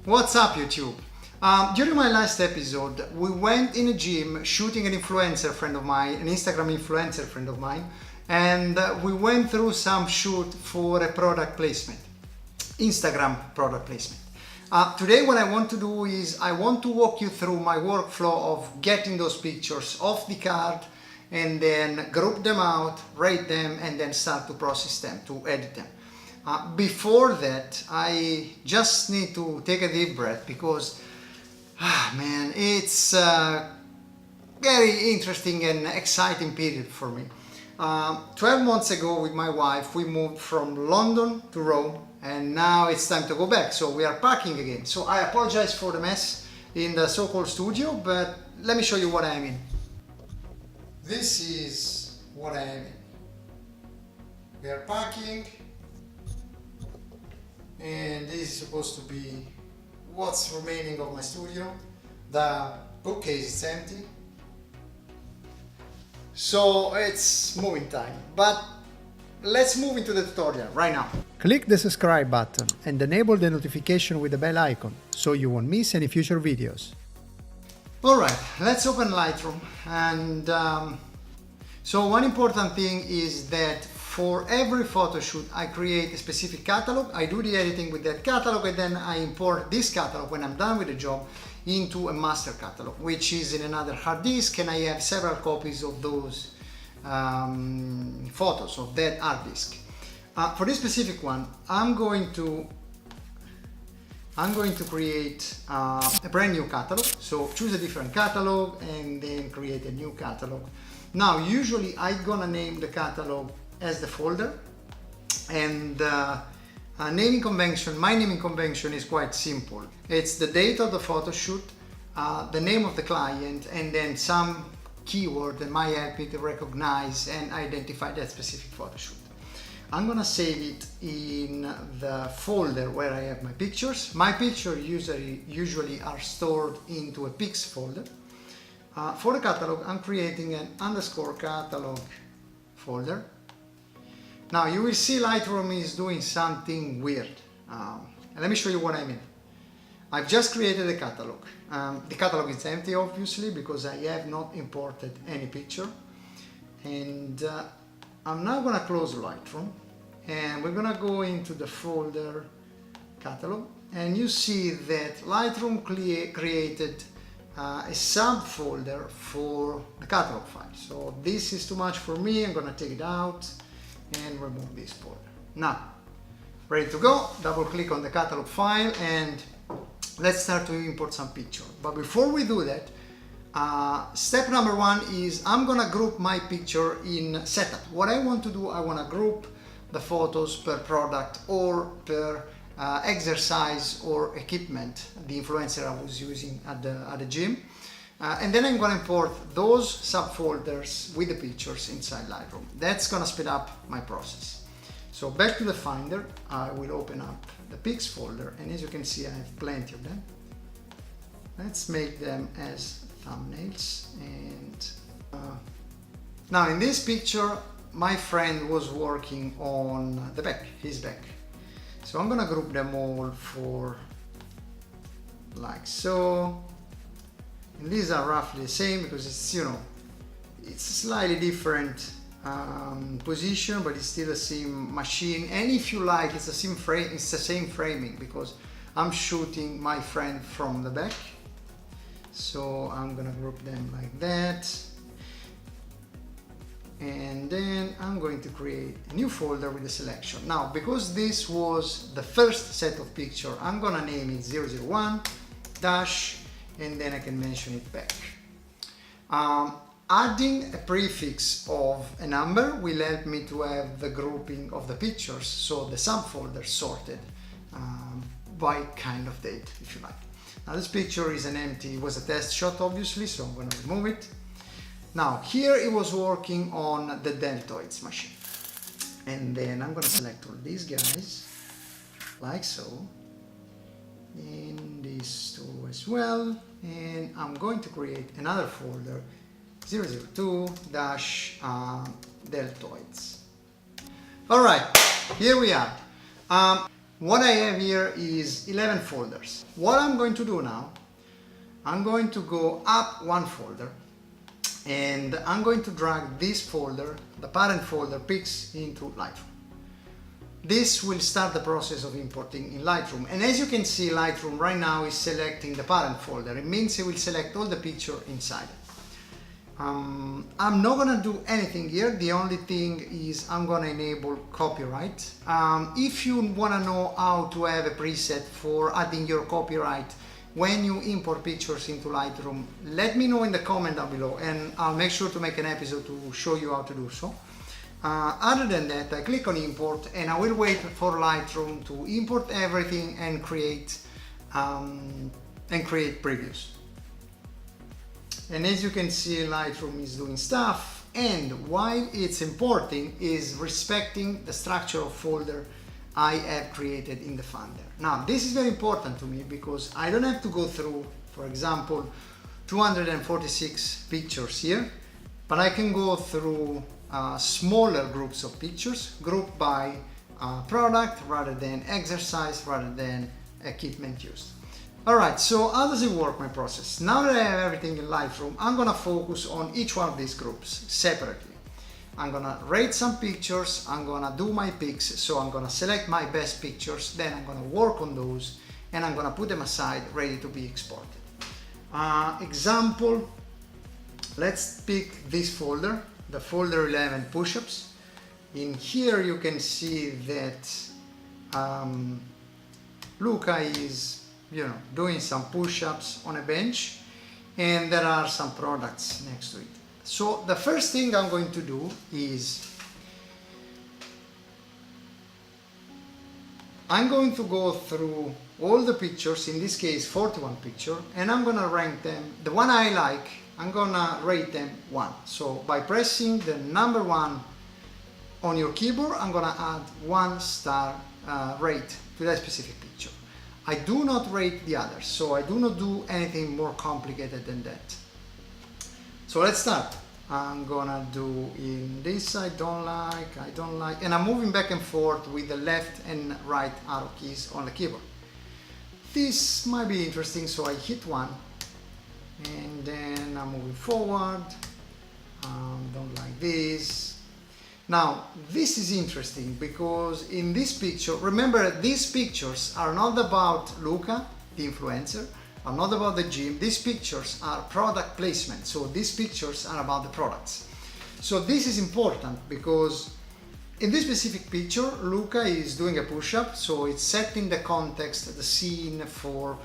What's up, YouTube? During my last episode, we went in a gym shooting an influencer friend of mine, an Instagram influencer friend of mine, and we went through some shoot for a product placement, Instagram product placement. Today what I want to do is I want to walk you through my workflow of getting those pictures off the card and then group them out, rate them, and then start to process them, to edit them. Before that, I just need to take a deep breath because, man, it's a very interesting and exciting period for me. 12 months ago with my wife, we moved from London to Rome, and now it's time to go back. So we are packing again. So I apologize for the mess in the so-called studio, but let me show you what I mean. This is what I mean. We are packing. And this is supposed to be what's remaining of my studio. The bookcase is empty, so it's moving time. But let's move into the tutorial right now. Click the subscribe button and enable the notification with the bell icon so you won't miss any future videos. Alright, let's open Lightroom. And so one important thing is that for every photo shoot, I create a specific catalog. I do the editing with that catalog, and then I import this catalog when I'm done with the job into a master catalog, which is in another hard disk, and I have several copies of those photos of that hard disk. For this specific one, I'm going to create a brand new catalog. So choose a different catalog and then create a new catalog. Now, usually I'm gonna name the catalog as the folder, and naming convention, my naming convention is quite simple. It's the date of the photo shoot, the name of the client, and then some keyword that might help me to recognize and identify that specific photo shoot. I'm gonna save it in the folder where I have my pictures. My pictures usually are stored into a pics folder. For the catalog, I'm creating an underscore catalog folder. Now you will see Lightroom is doing something weird. Let me show you what I mean. I've just created a catalog. The catalog is empty, obviously, because I have not imported any picture. And I'm now gonna close Lightroom, and we're gonna go into the folder catalog, and you see that Lightroom created a subfolder for the catalog file. So this is too much for me. I'm gonna take it out and remove this folder. Now, ready to go. Double click on the catalog file and let's start to import some picture. But before we do that, step number one is I'm gonna group my picture in setup. What I want to do, I wanna group the photos per product or per exercise or equipment, the influencer I was using at the gym. And then I'm going to import those subfolders with the pictures inside Lightroom. That's going to speed up my process. So back to the Finder, I will open up the pics folder, and as you can see I have plenty of them. Let's make them as thumbnails. And now in this picture my friend was working on the back, his back. So I'm going to group them all for like so. And these are roughly the same because it's, you know, it's a slightly different position, but it's still the same machine. And if you like, it's the same frame, it's the same framing because I'm shooting my friend from the back. So I'm gonna group them like that. And then I'm going to create a new folder with the selection. Now, because this was the first set of picture, I'm gonna name it 001 dash, and then I can mention it back. Adding a prefix of a number will help me to have the grouping of the pictures, so the subfolder sorted by kind of date, if you like. Now this picture is an empty, it was a test shot obviously, so I'm going to remove it. Now here it was working on the deltoids machine. And then I'm going to select all these guys, like so. And these two as well, and I'm going to create another folder 002-deltoids. Alright, here we are. What I have here is 11 folders. What I'm going to do now, I'm going to go up one folder and I'm going to drag this folder, the parent folder pics, into Lightroom. This will start the process of importing in Lightroom. And as you can see, Lightroom right now is selecting the parent folder. It means it will select all the picture inside it. I'm not gonna do anything here. The only thing is I'm gonna enable copyright. If you wanna know how to have a preset for adding your copyright when you import pictures into Lightroom, let me know in the comment down below and I'll make sure to make an episode to show you how to do so. Other than that, I click on import and I will wait for Lightroom to import everything and create previews. And as you can see, Lightroom is doing stuff, and while it's importing, is respecting the structure of folder I have created in the Finder. Now, this is very important to me because I don't have to go through, for example, 246 pictures here, but I can go through smaller groups of pictures, grouped by product rather than exercise, rather than equipment used. Alright, so how does it work, my process? Now that I have everything in Lightroom, I'm gonna focus on each one of these groups separately. I'm gonna rate some pictures, I'm gonna do my picks, so I'm gonna select my best pictures, then I'm gonna work on those, and I'm gonna put them aside, ready to be exported. Example, let's pick this folder, the folder 11 push-ups. In here you can see that Luca is doing some push-ups on a bench, and there are some products next to it. So the first thing I'm going to do is I'm going to go through all the pictures, in this case 41 pictures, and I'm gonna rank them. The one I like, I'm gonna rate them 1. So by pressing the number 1 on your keyboard, I'm gonna add 1 star rate to that specific picture. I do not rate the others, so I do not do anything more complicated than that. So let's start. I'm gonna do in this I don't like, and I'm moving back and forth with the left and right arrow keys on the keyboard. This might be interesting, so I hit 1, and then I'm moving forward. Don't like this. Now, this is interesting because in this picture, remember, these pictures are not about Luca, the influencer, are not about the gym. These pictures are product placement. So these pictures are about the products. So this is important because in this specific picture, Luca is doing a push-up. So it's setting the context, the scene for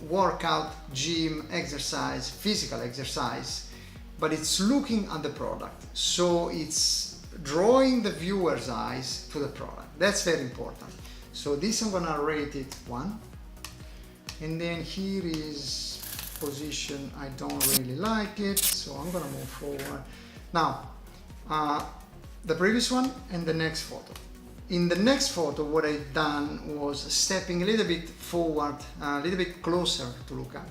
workout, gym, exercise, physical exercise. But it's looking at the product, so it's drawing the viewer's eyes to the product. That's very important. So this I'm gonna rate it 1, and then here is position. I don't really like it, so I'm gonna move forward. Now, the previous one and the next photo. In the next photo, what I've done was stepping a little bit forward, a little bit closer to Luca.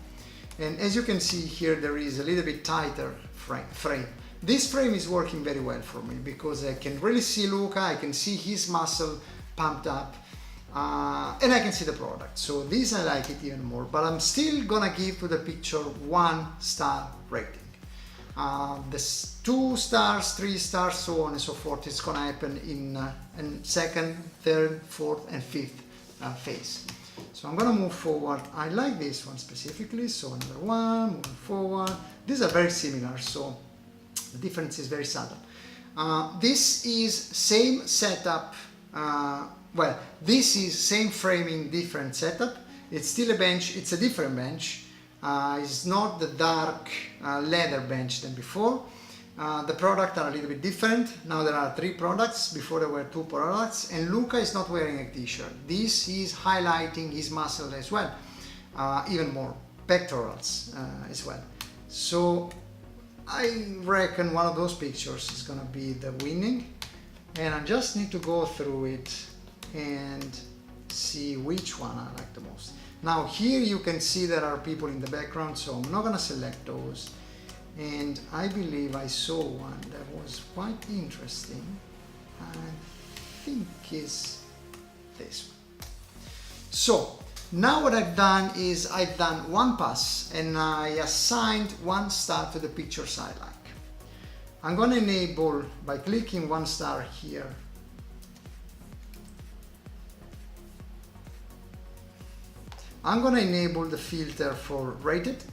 And as you can see here, there is a little bit tighter frame. This frame is working very well for me because I can really see Luca, I can see his muscle pumped up, and I can see the product. So this I like it even more, but I'm still gonna give to the picture 1 star rating. The 2 stars, 3 stars, so on and so forth, it's gonna happen in second, third, fourth, and fifth phase. So I'm gonna move forward. I like this one specifically, so another 1, moving forward. These are very similar, so the difference is very subtle. This is same setup, this is same framing, different setup. It's still a bench, it's a different bench. It's not the dark leather bench than before. The products are a little bit different. Now there are 3 products, before there were 2 products, and Luca is not wearing a t-shirt. This is highlighting his muscle as well, even more pectorals as well. So I reckon one of those pictures is gonna be the winning, and I just need to go through it and see which one I like the most. Now here you can see there are people in the background, so I'm not gonna select those. And I believe I saw one that was quite interesting. I think is this one. So now what I've done is I've done one pass and I assigned 1 star to the pictures I like. I'm going to enable by clicking 1 star here. I'm going to enable the filter for rated,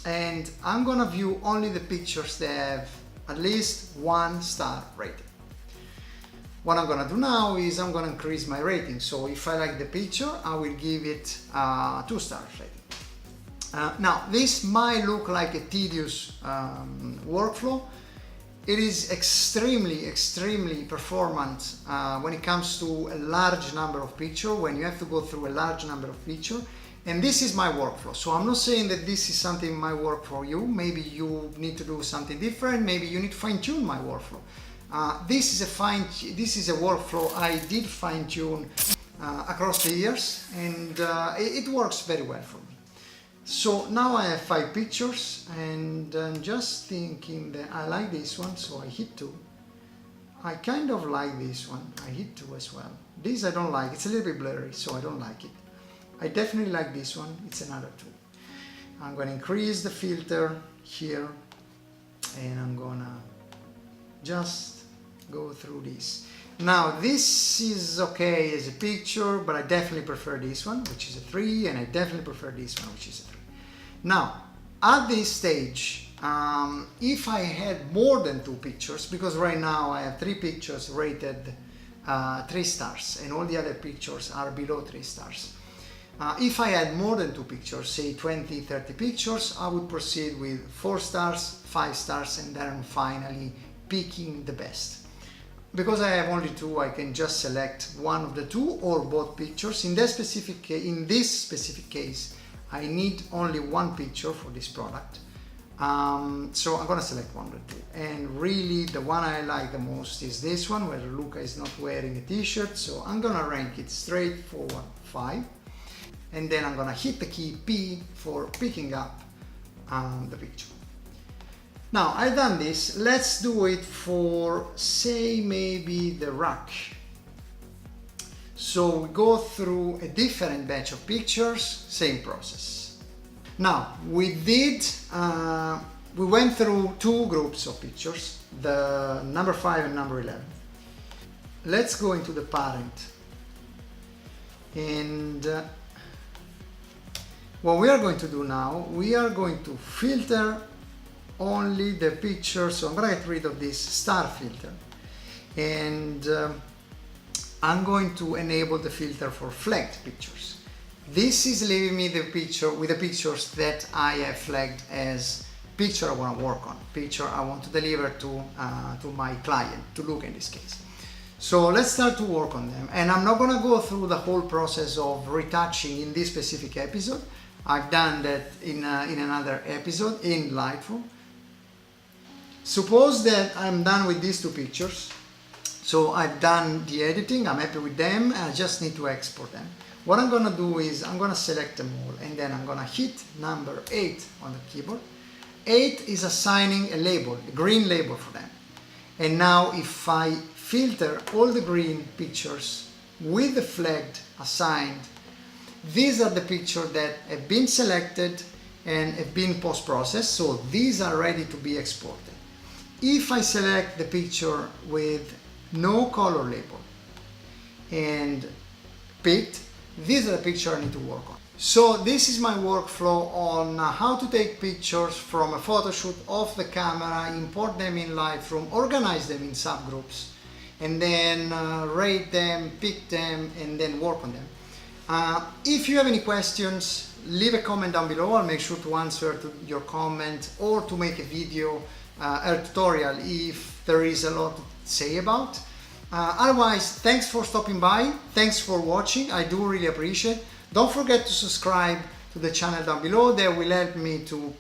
and I'm going to view only the pictures that have at least 1 star rating. What I'm going to do now is I'm going to increase my rating. So if I like the picture, I will give it 2 stars rating. Now this might look like a tedious workflow. It is extremely performant when it comes to a large number of pictures, when you have to go through a large number of pictures. And this is my workflow. So I'm not saying that this is something that might work for you. Maybe you need to do something different. Maybe you need to fine tune my workflow. This is a workflow I did fine tune across the years, and it works very well for me. So now I have 5 pictures, and I'm just thinking that I like this one, so I hit 2. I kind of like this one, I hit 2 as well. This I don't like, it's a little bit blurry, so I don't like it. I definitely like this one, it's another 2. I'm going to increase the filter here, and I'm gonna just go through this. Now this is okay as a picture, but I definitely prefer this one, which is a 3, and I definitely prefer this one, which is a 3. Now at this stage, if I had more than 2 pictures, because right now I have 3 pictures rated 3 stars and all the other pictures are below 3 stars. If I had more than 2 pictures, say 20, 30 pictures, I would proceed with 4 stars, 5 stars, and then finally picking the best. Because I have only 2, I can just select one of the 2 or both pictures. In this specific case, I need only 1 picture for this product. So I'm gonna select one of the 2. And really the one I like the most is this one, where Luca is not wearing a t-shirt. So I'm gonna rank it straightforward 5. And then I'm gonna hit the key P for picking up the picture. Now I've done this, let's do it for, say, maybe the rack. So we go through a different batch of pictures, same process. Now we went through 2 groups of pictures, the number 5 and number 11. Let's go into the parent, and what we are going to do now, we are going to filter only the picture. So I'm going to get rid of this star filter, and I'm going to enable the filter for flagged pictures. This is leaving me the picture with the pictures that I have flagged as picture I want to work on, picture I want to deliver to my client, to Luca in this case. So let's start to work on them, and I'm not going to go through the whole process of retouching in this specific episode. I've done that in another episode in Lightroom. Suppose that I'm done with these 2 pictures. So I've done the editing, I'm happy with them, I just need to export them. What I'm gonna do is I'm gonna select them all, and then I'm gonna hit number 8 on the keyboard. 8 is assigning a label, a green label for them. And now if I filter all the green pictures with the flagged assigned, these are the pictures that have been selected and have been post-processed, so these are ready to be exported. If I select the picture with no color label and picked, these are the pictures I need to work on. So this is my workflow on how to take pictures from a photo shoot off the camera, import them in Lightroom, organize them in subgroups, and then rate them, pick them, and then work on them. If you have any questions, leave a comment down below. I'll make sure to answer to your comment, or to make a video, a tutorial if there is a lot to say about. Otherwise, thanks for stopping by. Thanks for watching. I do really appreciate it. Don't forget to subscribe to the channel down below. That will help me to,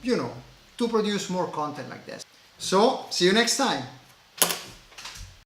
to produce more content like this. So, see you next time.